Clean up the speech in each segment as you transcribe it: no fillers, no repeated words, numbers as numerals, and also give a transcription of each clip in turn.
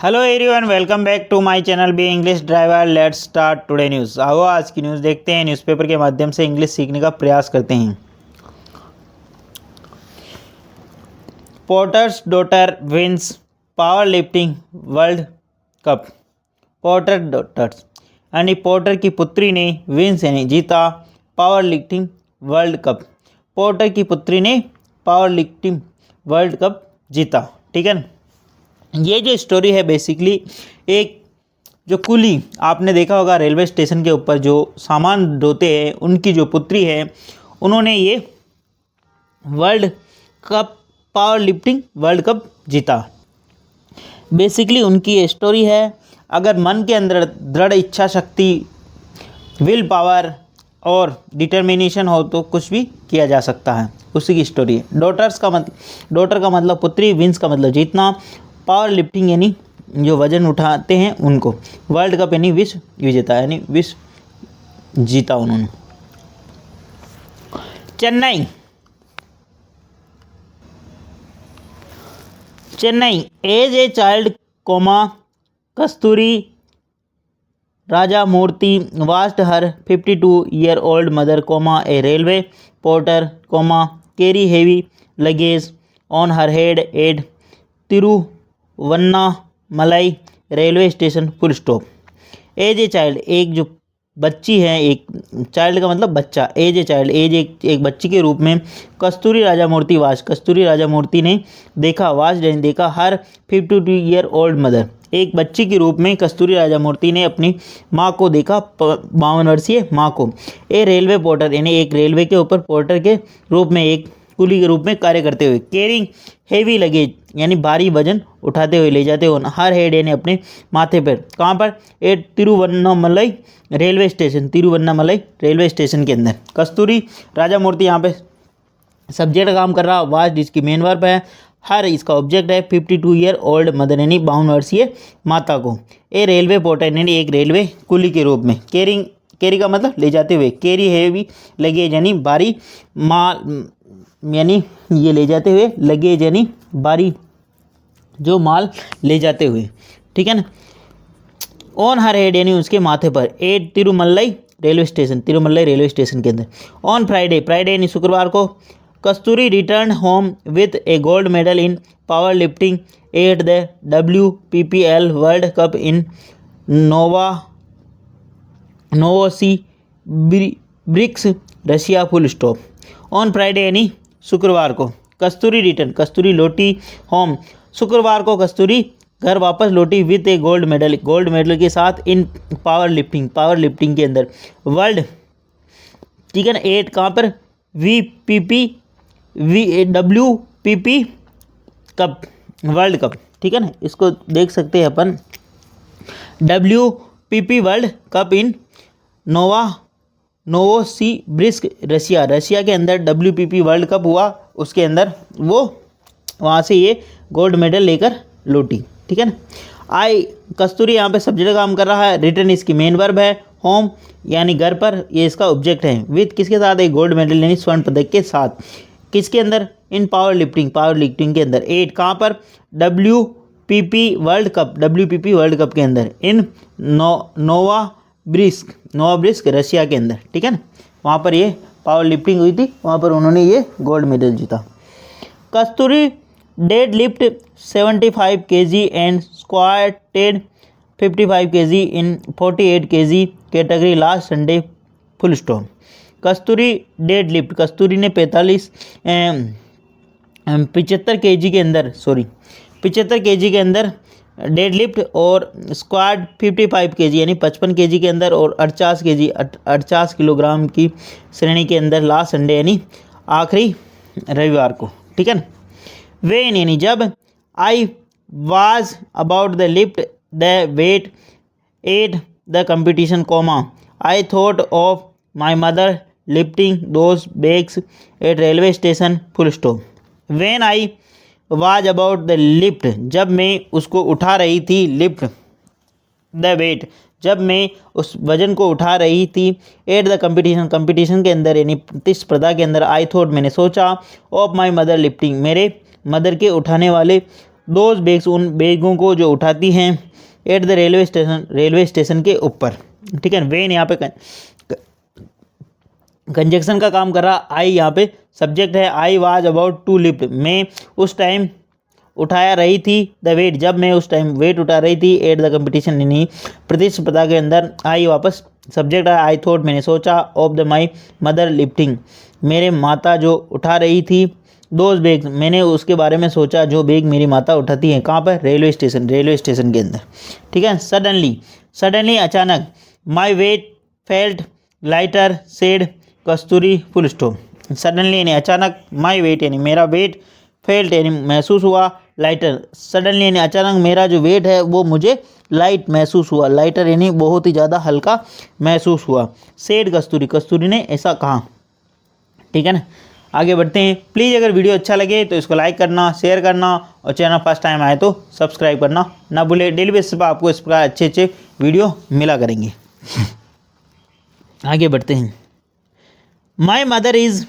Hello everyone, welcome back to my channel B English driver. Let's start today news. आओ आज की news देखते हैं। न्यूज़पेपर के माध्यम से इंग्लिश सीखने का प्रयास करते हैं। Porter's daughter wins power lifting world cup. Porter daughters यानी पोर्टर की पुत्री ने विंस यानी जीता power lifting world cup. Porter की पुत्री ने पावर लिफ्टिंग वर्ल्ड कप जीता। ठीक है ना। ये जो स्टोरी है बेसिकली एक जो कुली आपने देखा होगा रेलवे स्टेशन के ऊपर जो सामान ढोते हैं, उनकी जो पुत्री है, उन्होंने ये world cup power lifting world cup जीता। बेसिकली उनकी ये स्टोरी है। अगर मन के अंदर दृढ़ इच्छा शक्ति, विल पावर और डिटर्मिनेशन हो तो कुछ भी किया जा सकता है, उसी की स्टोरी है। डॉटर का मतलब पुत्री, विंस का मतलब जीतना, पावर लिफ्टिंग यानी जो वजन उठाते हैं उनको, वर्ल्ड कप यानी विश्व विजेता यानी विश्व जीता उन्होंने। Chennai as a child Kasturi Rajamoorthy watched her 52-year-old mother a railway porter carry heavy luggage on her head at Tiruvannamalai railway station full stop. As a child एक जो बच्ची है, एक चाइल्ड का मतलब बच्चा, एज ए चाइल्ड एज एक बच्ची के रूप में कस्तूरी राजामूर्ति ने देखा, देखा हर 52-year-old मदर एक बच्ची के रूप में कस्तूरी राजामूर्ति ने अपनी माँ को देखा, 52 वर्षीय माँ को। ए रेलवे पोर्टर यानी एक रेलवे के ऊपर पोर्टर के रूप में, एक कुली के रूप में कार्य करते हुए, कैरिंग हेवी लगेज यानी भारी वजन उठाते हुए ले जाते हुए, हर हेड यानी अपने माथे पर। कहाँ पर? At Tiruvannamalai railway station, Tiruvannamalai railway station के अंदर। कस्तूरी राजामूर्ति यहाँ पे सब्जेक्ट काम कर रहा, वास्ट इसकी मेन वर्ब है, हर इसका ऑब्जेक्ट है, 52-year-old मदर यानी 52 वर्षीय माता को। ए रेलवे पोर्टर यानी एक रेलवे कुली के रूप में, कैरी का मतलब ले जाते हुए, कैरी हेवी लगेज यानी भारी माल यानी ये ले जाते हुए, लगेज यानी भारी जो माल ले जाते हुए। ठीक है ना। ऑन हर हेड यानी उसके माथे पर, एट तिरुमलाई रेलवे स्टेशन के अंदर। ऑन फ्राइडे यानी शुक्रवार को Kasturi return home with a gold medal in power lifting at the WPPL world cup in Novosibirsk Russia full stop. On Friday यानी शुक्रवार को कस्तूरी लौटी होम, शुक्रवार को कस्तूरी घर वापस लौटी विथ ए गोल्ड मेडल के साथ इन पावर लिफ्टिंग के अंदर वर्ल्ड। ठीक है ना। एट कहाँ पर? WPP cup world cup. ठीक है ना। इसको देख सकते हैं अपन, WPP world cup in Novosibirsk Russia के अंदर WPP वर्ल्ड कप हुआ, उसके अंदर वो वहाँ से ये गोल्ड मेडल लेकर लौटी। ठीक है ना। कस्तूरी यहाँ पे सब्जेक्ट काम कर रहा है, रिटर्न इसकी मेन वर्ब है, होम यानी घर पर ये इसका ऑब्जेक्ट है, विथ किसके साथ? एक गोल्ड मेडल यानी स्वर्ण पदक के साथ। किसके अंदर? इन पावर लिफ्टिंग के अंदर। एट कहाँ पर? WPP वर्ल्ड कप के अंदर, इन नोवाब्रिस्क रशिया के अंदर। ठीक है ना। वहाँ पर ये पावर लिफ्टिंग हुई थी, वहाँ पर उन्होंने ये गोल्ड मेडल जीता। Kasturi deadlift 75 kg and squatted 55 kg in 48 kg category last Sunday full stop. Kasturi deadlift, Kasturi ने 75 kg के अंदर डेड लिफ्ट और स्क्वाड 55 kg यानी 55 kg के अंदर और 48 किलोग्राम की श्रेणी के अंदर लास्ट संडे यानी आखिरी रविवार को। ठीक है ना। वेन यानी जब, I was about the lift the weight at the competition I thought of my mother lifting those bags at railway station full stop. When I was about the lift, जब मैं उसको उठा रही थी, लिफ्ट द वेट जब मैं उस वजन को उठा रही थी, एट द कंपटीशन के अंदर यानी प्रतिस्पर्धा के अंदर, आई थॉट मैंने सोचा, ऑफ माई मदर लिफ्टिंग मेरे मदर के उठाने वाले दोज बैग्स उन बैगों को जो उठाती हैं एट द रेलवे स्टेशन के ऊपर, ठीक है। वेन यहाँ पे कंजक्शन का काम कर रहा, आई यहाँ पे सब्जेक्ट है, I was about to lift, मैं उस टाइम उठाया रही थी, द वेट जब मैं उस टाइम वेट उठा रही थी, एट द कंपटीशन नहीं प्रतिस्पर्धा के अंदर, आई वापस सब्जेक्ट है, आई थॉट मैंने सोचा, of the my mother lifting मेरे माता जो उठा रही थी, दोज बैग मैंने उसके बारे में सोचा जो बैग मेरी माता उठाती हैं, कहाँ पर, रेलवे स्टेशन के अंदर, ठीक है। सडनली अचानक, my weight felt lighter said Kasturi full stop, suddenly यानी अचानक, माई वेट यानी मेरा वेट, फेल्ट यानी महसूस हुआ, लाइटर सडनली यानी अचानक मेरा जो वेट है वो मुझे लाइट महसूस हुआ, लाइटर यानी बहुत ही ज़्यादा हल्का महसूस हुआ, सेड कस्तूरी ने ऐसा कहा, ठीक है ना। आगे बढ़ते हैं। प्लीज़ अगर वीडियो अच्छा लगे तो इसको लाइक करना, शेयर करना और चैनल फर्स्ट टाइम आए तो सब्सक्राइब करना ना भूले। डेली बेसिस पर आपको इस प्रकार अच्छे वीडियो मिला करेंगे। आगे बढ़ते हैं। My mother is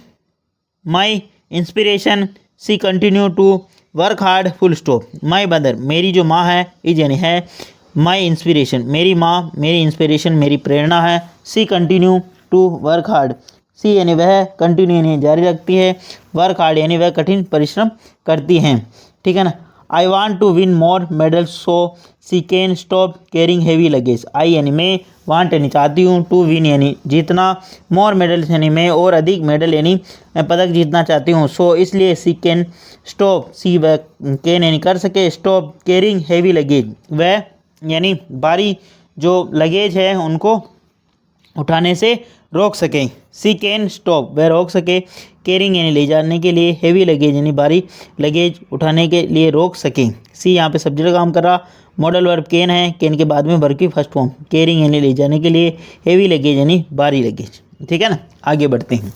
my inspiration, she continue to work hard full stop. My mother मेरी जो माँ है, इज यानी है, माई इंस्पिरेशन मेरी माँ, मेरी इंस्पिरेशन मेरी प्रेरणा है, सी कंटिन्यू टू वर्क हार्ड, सी यानी वह, कंटिन्यू यानी जारी रखती है, वर्क हार्ड यानी वह कठिन परिश्रम करती हैं, ठीक है ना। I want to win more medals so she can stop carrying heavy luggage, I यानी मैं, वांट यानी चाहती हूँ, टू विन यानी जीतना, मोर मेडल्स यानी मैं और अधिक मेडल यानी मैं पदक जीतना चाहती हूँ, सो इसलिए सी कैन स्टॉप, सी वह कैन यानी कर सके, स्टॉप कैरिंग हैवी लगेज वह यानी भारी जो लगेज है उनको उठाने से रोक सकें, सी कैन स्टॉप वह रोक सके, कैरिंग यानी ले जाने के लिए, हैवी लगेज यानी भारी लगेज उठाने के लिए रोक सकें, सी यहाँ पे सब्जेक्ट काम कर रहा, मॉडल वर्ब कैन है, कैन के बाद में वर्ब की फर्स्ट फॉर्म, कैरिंग यानी ले जाने के लिए, हैवी लगेज यानी भारी लगेज, ठीक है ना। आगे बढ़ते हैं।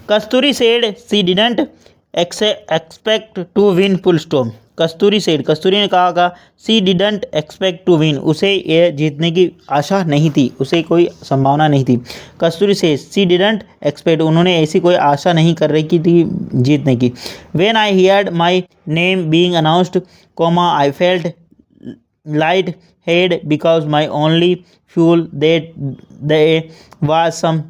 Kasturi said she didn't expect to win full stop, Kasturi ने कहा she didn't expect to win, उसे यह जीतने की आशा नहीं थी, उसे कोई संभावना नहीं थी। कस्तूरी से सी डिडंट एक्सपेक्ट उन्होंने ऐसी कोई आशा नहीं कर रही की थी जीतने की। When I heard my name being announced comma I felt light head because my only fuel that day was some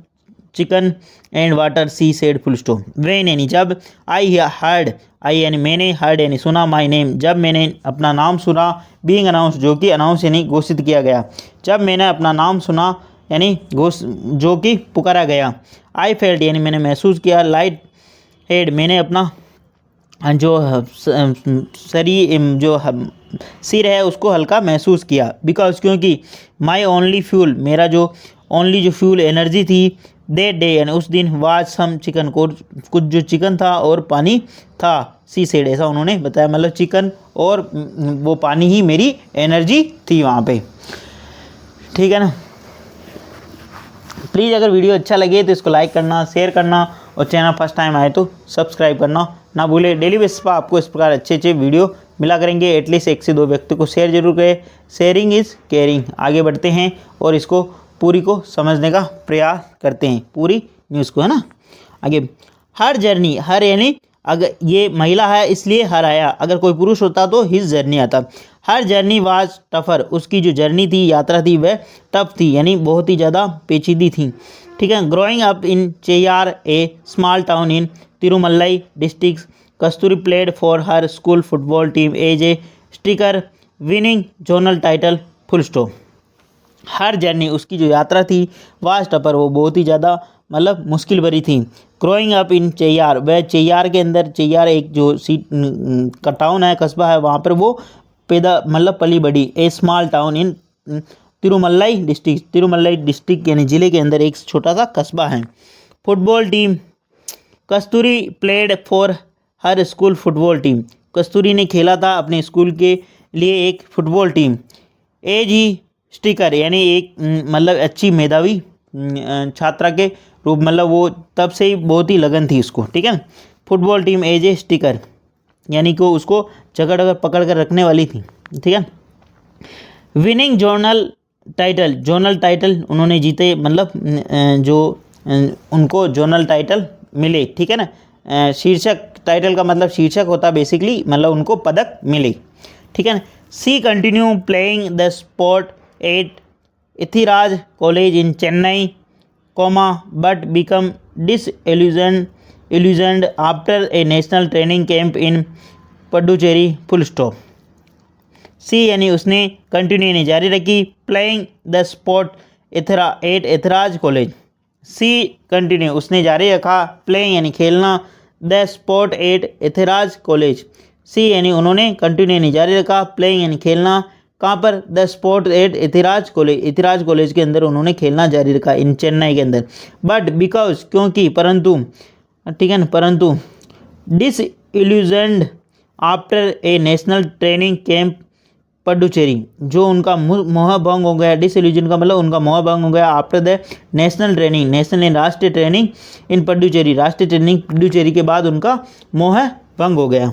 chicken and water, she said full stop. When यानी जब, आई हर्ड, आई यानी मैंने, हर्ड यानी सुना, my name जब मैंने अपना नाम सुना, बीइंग अनाउंस जो कि अनाउंस यानी घोषित किया गया, जब मैंने अपना नाम सुना यानी जो कि पुकारा गया, आई फेल्ट यानी मैंने महसूस किया, लाइट हेड मैंने अपना जो सिर है उसको हल्का महसूस किया, बिकॉज क्योंकि, माई ओनली फ्यूल मेरा जो ओनली जो फ्यूल एनर्जी थी, दैट डे यानी उस दिन, वाज सम चिकन को कुछ जो चिकन था और पानी था, सी सेड ऐसा उन्होंने बताया, मतलब चिकन और वो पानी ही मेरी एनर्जी थी वहाँ पे, ठीक है ना। प्लीज़ अगर वीडियो अच्छा लगे तो इसको लाइक करना, शेयर करना और चैनल फर्स्ट टाइम आए तो सब्सक्राइब करना ना भूले। डेली बेसिस पर आपको इस प्रकार अच्छे वीडियो मिला करेंगे। एटलीस्ट 1 से 2 व्यक्ति को शेयर जरूर करें, शेयरिंग इज़ केयरिंग। आगे बढ़ते हैं और इसको पूरी को समझने का प्रयास करते हैं, पूरी न्यूज़ को, है ना। आगे, हर जर्नी, हर यानी अगर ये महिला है इसलिए हर आया, अगर कोई पुरुष होता तो हिज जर्नी आता। हर जर्नी वाज टफर, उसकी जो जर्नी थी, यात्रा थी, वह टफ थी यानी बहुत ही ज़्यादा पेचीदी थी, ठीक है। Growing up in Cheyyar a small town in Tirumallai district, Kasturi played for her school football team as a striker winning zonal title full stop. Her journey उसकी जो यात्रा थी, वाज टफर वो बहुत ही ज़्यादा मतलब मुश्किल भरी थी। ग्रोइंग अप इन चेय्यार, वह चेय्यार के अंदर, चेय्यार एक जो का टाउन है, कस्बा है, वहाँ पर वो पैदा मतलब पली बड़ी। A small town in Tirumallai district यानी ज़िले के अंदर एक छोटा सा कस्बा है। Football team, Kasturi played for her school football team, Kasturi ने खेला था अपने स्कूल के लिए एक फुटबॉल टीम। एज ही स्टिकर यानी एक मतलब अच्छी मेधावी छात्रा के रूप, मतलब वो तब से ही बहुत ही लगन थी उसको, ठीक है। Football team as a striker यानी कि उसको जगह पकड़ कर रखने वाली थी, ठीक है। विनिंग जोनल टाइटल उन्होंने जीते, मतलब जो उनको जोनल टाइटल मिले, ठीक है ना। शीर्षक, टाइटल का मतलब शीर्षक होता बेसिकली, मतलब उनको पदक मिले, ठीक है ना। She continue playing the sport at Ethiraj college in Chennai, comma but become disillusioned after a national training camp in Puducherry, full stop. She यानी उसने कंटिन्यू यानी जारी रखी, playing the sport at Ethiraj college. She continue उसने जारी रखा, प्लेइंग यानी खेलना, the sport at Ethiraj college. She यानी उन्होंने कंटिन्यू यानी जारी रखा, प्लेइंग यानी खेलना, कहाँ पर, the sport at Ethiraj college, Ethiraj college के अंदर उन्होंने खेलना जारी रखा, इन चेन्नई के अंदर। बट बिकॉज क्योंकि, परंतु, ठीक है ना, परंतु disillusioned after a national training camp Puducherry, जो उनका मोह भंग हो गया, डिसइल्यूजन का मतलब उनका मोह भंग हो गया, after the national training, national राष्ट्रीय ट्रेनिंग इन पडुचेरी, राष्ट्रीय ट्रेनिंग पडुचेरी के बाद उनका मोह भंग हो गया,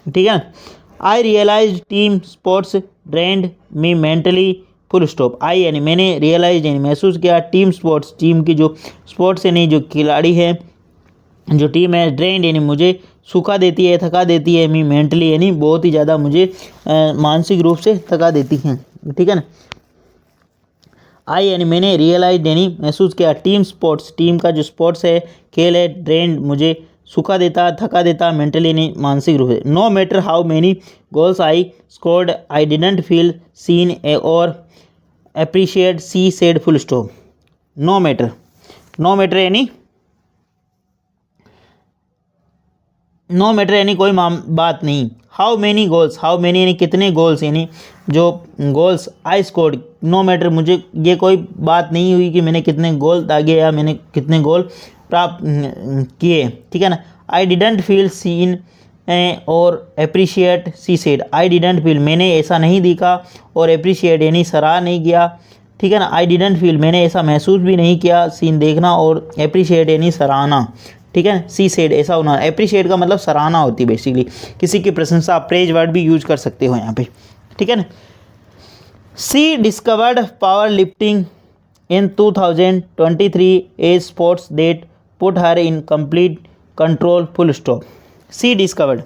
ठीक है। आई रियलाइज टीम स्पोर्ट्स ड्रेंड मी मेंटली, फुल स्टॉप। आई यानी मैंने, रियलाइज यानी महसूस किया, टीम स्पोर्ट्स, टीम की जो स्पोर्ट्स यानी जो खिलाड़ी है, जो टीम है, ड्रेंड यानी मुझे सूखा देती है, थका देती है, मी मेंटली यानी बहुत ही ज़्यादा मुझे मानसिक रूप से थका देती हैं, ठीक है ना। आई यानी मैंने, रियलाइज यानी महसूस किया, टीम स्पोर्ट्स, टीम का जो स्पोर्ट्स है, खेल है, ड्रेंड मुझे सूखा देता, थका देता, मेंटली यानी मानसिक रूप से। No matter how many goals I scored I didn't feel seen a or appreciate, she said, full stop. No matter, no matter यानी, नो मैटर यानी कोई बात नहीं, how many goals, how many यानी कितने गोल्स, यानी जो goals I scored, no matter मुझे ये कोई बात नहीं हुई कि मैंने कितने गोल दागे या मैंने कितने गोल प्राप्त किए, ठीक है ना। आई डिडंट फील सीन और appreciate, she said. I didn't feel मैंने ऐसा नहीं दिखा, और अप्रिशिएट यानी सराहा नहीं किया, ठीक है ना। आई डिडंट फील मैंने ऐसा महसूस भी नहीं किया, सीन देखना, और अप्रिशिएट यानी सराहना, ठीक है। सी सेड ऐसा होना, अप्रिशिएट का मतलब सराहना होती है बेसिकली, किसी की प्रशंसा, प्रेज वर्ड भी यूज कर सकते हो यहाँ पे, ठीक है ना। She discovered power lifting in 2023 as sports that put her in complete control, full stop. She discovered,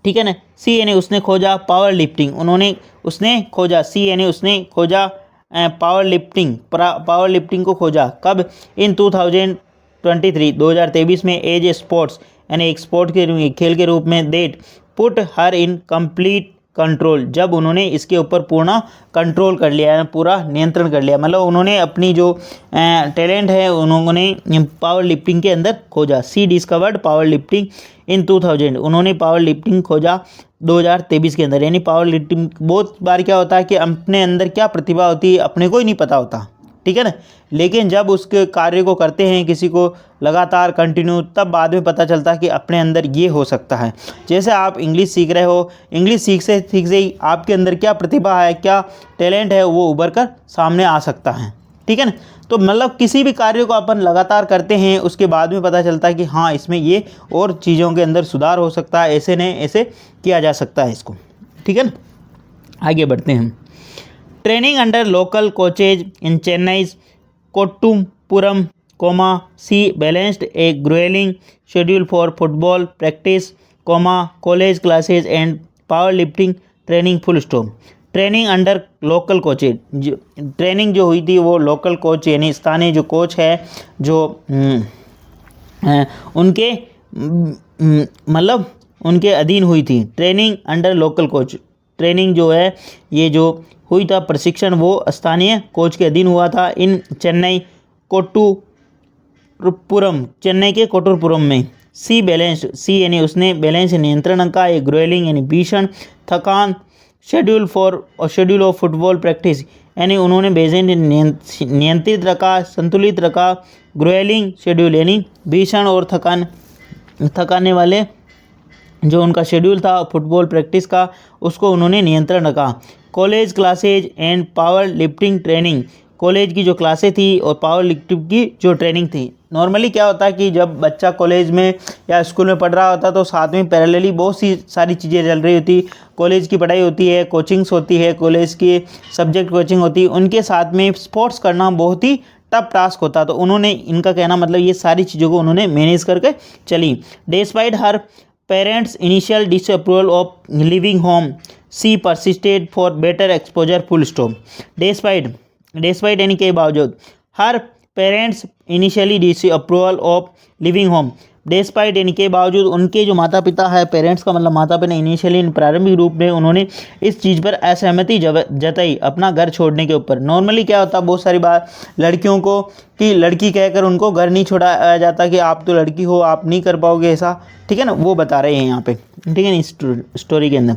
ठीक है ना। सी यानी उसने खोजा, पावर लिफ्टिंग उन्होंने, उसने खोजा, सी यानी उसने खोजा पावर लिफ्टिंग को खोजा, कब, इन 2023 में, एज ए स्पोर्ट्स यानी एक स्पोर्ट के खेल के रूप में, that put her in complete control, जब उन्होंने इसके ऊपर पूर्ण कंट्रोल कर लिया, पूरा नियंत्रण कर लिया, मतलब उन्होंने अपनी जो टैलेंट है उन्होंने पावर लिफ्टिंग के अंदर खोजा। सी डिस्कवर्ड पावर लिफ्टिंग इन 2000, उन्होंने पावर लिफ्टिंग खोजा 2023 के अंदर, यानी पावर लिफ्टिंग बहुत बार क्या होता है कि अपने अंदर क्या प्रतिभा होती है अपने को ही नहीं पता होता, ठीक है ना, लेकिन जब उसके कार्य को करते हैं किसी को लगातार कंटिन्यू, तब बाद में पता चलता है कि अपने अंदर ये हो सकता है। जैसे आप इंग्लिश सीख रहे हो, इंग्लिश सीख से ही आपके अंदर क्या प्रतिभा है, क्या टैलेंट है, वो उभर कर सामने आ सकता है, ठीक है ना। तो मतलब किसी भी कार्य को अपन लगातार करते हैं, उसके बाद में पता चलता है कि हाँ इसमें ये और चीज़ों के अंदर सुधार हो सकता है, ऐसे नहीं ऐसे किया जा सकता है इसको, ठीक है ना। आगे बढ़ते हैं। Training under local coaches in Chennai Kottupuram, she balanced a gruelling schedule for football practice, college classes and power lifting training, full stop. Training under local coaches, training जो हुई थी वो लोकल कोच यानी स्थानीय जो कोच है, जो उनके मतलब उनके अधीन हुई थी। Training under local coach, training जो है ये जो हुई था प्रशिक्षण, वो स्थानीय कोच के अधीन हुआ था, इन चेन्नई कोट्टुपुरम, चेन्नई के कोट्टुपुरम में। सी बैलेंस्ड, सी यानी उसने बैलेंस नियंत्रण का, एक ग्रोलिंग यानी भीषण थकान, शेड्यूल ऑफ फुटबॉल प्रैक्टिस यानी उन्होंने बेजेंट नियंत्रित रखा, संतुलित रखा, ग्रोलिंग शेड्यूल यानी भीषण और थकाने वाले जो उनका शेड्यूल था फुटबॉल प्रैक्टिस का, उसको उन्होंने नियंत्रण रखा। College classes and power lifting training, college की जो क्लासें थी और पावर लिफ्टिंग की जो ट्रेनिंग थी। नॉर्मली क्या होता है कि जब बच्चा कॉलेज में या स्कूल में पढ़ रहा होता तो साथ में पैरेलली बहुत सी सारी चीज़ें चल रही होती, कॉलेज की पढ़ाई होती है, कोचिंग्स होती है, कॉलेज की सब्जेक्ट कोचिंग होती है, उनके साथ में स्पोर्ट्स करना बहुत ही टफ टास्क होता, तो उन्होंने, इनका कहना मतलब ये सारी चीज़ों को उन्होंने मैनेज करके चली। Despite her parents initial disapproval of leaving home she persisted for better exposure full stop. Despite यानी के बावजूद, her parents initially disapproval of leaving home, despite यानी के बावजूद, उनके जो माता पिता है, पेरेंट्स का मतलब माता पिता, इनिशियली प्रारंभिक रूप में उन्होंने इस चीज़ पर असहमति जताई अपना घर छोड़ने के ऊपर। नॉर्मली क्या होता है बहुत सारी बार लड़कियों को कि लड़की कहकर उनको घर नहीं छोड़ाया जाता कि आप तो लड़की हो, आप नहीं कर पाओगे ऐसा, ठीक है ना, वो बता रहे हैं यहाँ पे, ठीक है ना, इस स्टोरी के अंदर।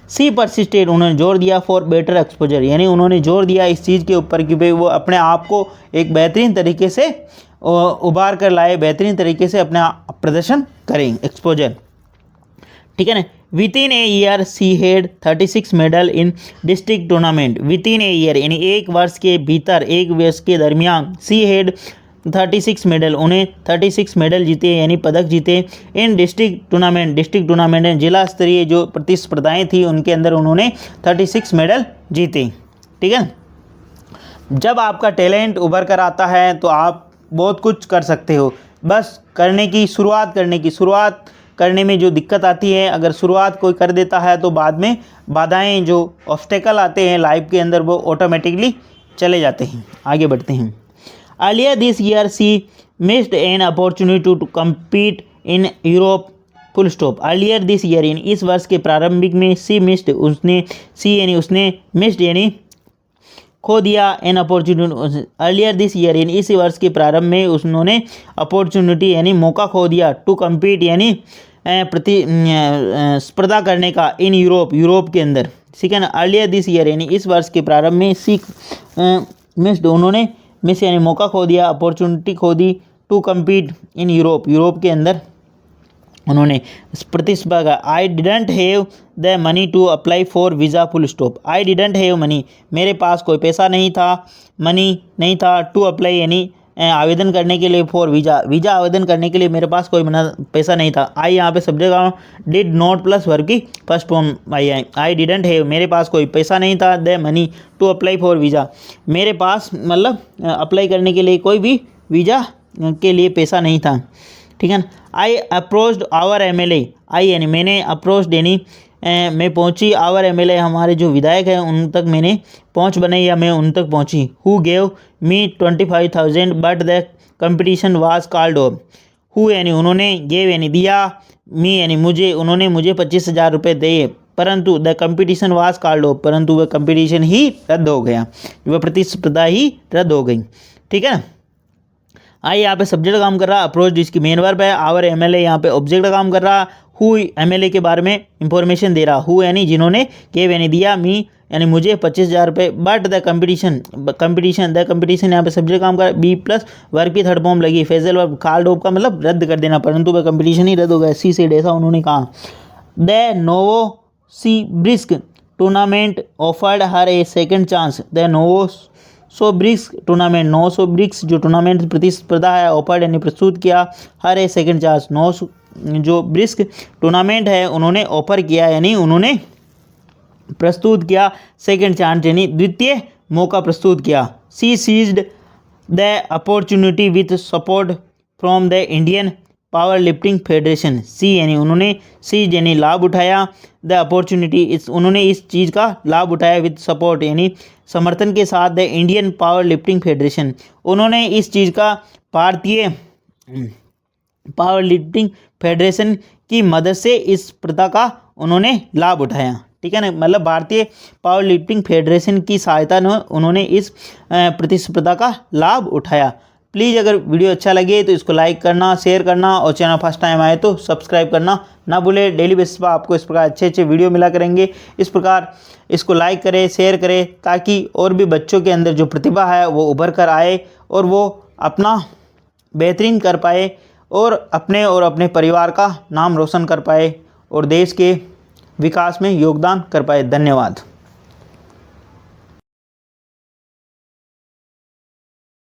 सी परसिस्टेड, उन्होंने जोर दिया फॉर बेटर एक्सपोजर, यानी उन्होंने जोर दिया इस चीज़ के ऊपर कि भाई वो अपने आप को एक बेहतरीन तरीके से उभार कर लाए, बेहतरीन तरीके से अपना प्रदर्शन करें, एक्सपोजर, ठीक है ना। With in a year she had 36 medal in district tournament. With in a year यानी एक वर्ष के भीतर, एक वर्ष के दरमियान, सी हैड 36 मेडल, उन्हें 36 मेडल जीते यानी पदक जीते। इन डिस्ट्रिक्ट टूर्नामेंट में जिला स्तरीय जो प्रतिस्पर्धाएं थी उनके अंदर उन्होंने 36 मेडल जीते, ठीक है। जब आपका टैलेंट उभर कर आता है तो आप बहुत कुछ कर सकते हो, बस शुरुआत करने में जो दिक्कत आती है, अगर शुरुआत कोई कर देता है तो बाद में बाधाएं, जो ऑब्स्टेकल आते हैं लाइफ के अंदर, वो ऑटोमेटिकली चले जाते हैं, आगे बढ़ते हैं। Earlier this year she missed an opportunity to compete in Europe full stop. Earlier this year यानी इस वर्ष के प्रारंभिक में, सी मिस्ड, उसने मिस्ड यानी खो दिया, an opportunity. Earlier this year यानी इस वर्ष के प्रारंभ में उन्होंने अपॉर्चुनिटी यानी मौका खो दिया, टू कम्पीट यानी स्पर्धा करने का, इन यूरोप के अंदर, ठीक है ना। अर्लियर दिस ईयर यानी इस वर्ष के प्रारंभ में, मिस्ड, उन्होंने मिस यानी मौका खो दिया, अपॉर्चुनिटी खो दी, टू कम्पीट इन यूरोप के अंदर उन्होंने प्रतिस्पर्धा। I didn't have the money to apply for visa full stop. I didn't have money, मेरे पास कोई पैसा नहीं था, मनी नहीं था, टू अप्लाई यानी आवेदन करने के लिए, फॉर वीज़ा आवेदन करने के लिए मेरे पास कोई पैसा नहीं था। आई यहाँ पे सब्जेक्ट का डिड नॉट प्लस वर्ब की first form I didn't have, मेरे पास कोई पैसा नहीं था, the money to apply for visa, मेरे पास मतलब अप्लाई करने के लिए कोई भी वीज़ा के लिए पैसा नहीं था, ठीक है ना। आई अप्रोच्ड आवर MLA, आई यानी मैंने, अप्रोच्ड यानी मैं पहुंची, आवर MLA हमारे जो विधायक हैं उन तक मैंने पहुंच बनाई या मैं उन तक पहुंची। Who gave me 25,000 but the competition was called off. Who यानी उन्होंने, गेव यानी दिया, मी यानी मुझे, उन्होंने मुझे 25,000 रुपये दिए, परंतु the competition was called off, परंतु वह कंपटीशन ही रद्द हो गया, वह प्रतिस्पर्धा ही रद्द हो गई, ठीक है ना। आई यहाँ पे सब्जेक्ट का काम कर रहा, अप्रोच जिसकी मेन वर्ब है, आवर MLA यहाँ पे ऑब्जेक्ट का काम कर रहा, हु MLA के बारे में इंफॉर्मेशन दे रहा, हु यानी जिन्होंने, गेव यानी दिया, मी यानी मुझे 25,000 रुपये, बट द कंपटीशन यहाँ पे सब्जेक्ट काम कर, बी प्लस वर्ब की थर्ड फॉर्म लगी, फेजल वर्ब, कॉल्ड ऑफ का मतलब रद्द कर देना, परंतु वह कंपटीशन ही रद्द हो गया, सी सेड, ऐसा उन्होंने कहा। The Novosibirsk tournament offered her A second chance. The Novosibirsk जो टूर्नामेंट प्रतिस्पर्धा है, ऑफर्ड यानी प्रस्तुत किया, हर ए सेकेंड चांस, जो ब्रिस्क टूर्नामेंट है उन्होंने ऑफर किया यानी उन्होंने प्रस्तुत किया, सेकेंड चांस यानी द्वितीय मौका प्रस्तुत किया। She seized the opportunity with support from the Indian power lifting federation. She यानी उन्होंने, सीज यानी लाभ उठाया, द अपॉर्चुनिटी उन्होंने इस चीज़ का लाभ उठाया, विथ सपोर्ट यानी समर्थन के साथ, the Indian power lifting federation, उन्होंने इस चीज़ का भारतीय पावर लिफ्टिंग फेडरेशन की मदद से इस स्पर्धा का उन्होंने लाभ उठाया, ठीक है ना, मतलब भारतीय पावर लिफ्टिंग फेडरेशन की सहायता ने उन्होंने इस प्रतिस्पर्धा का लाभ उठाया। प्लीज़ अगर वीडियो अच्छा लगे तो इसको लाइक करना, शेयर करना और चैनल फर्स्ट टाइम आए तो सब्सक्राइब करना ना भूलें। डेली बेसिस पर आपको इस प्रकार अच्छे अच्छे वीडियो मिला करेंगे, इस प्रकार इसको लाइक करें, शेयर करें, ताकि और भी बच्चों के अंदर जो प्रतिभा है वो उभर कर आए और वो अपना बेहतरीन कर पाए और अपने परिवार का नाम रोशन कर पाए और देश के विकास में योगदान कर पाए। धन्यवाद।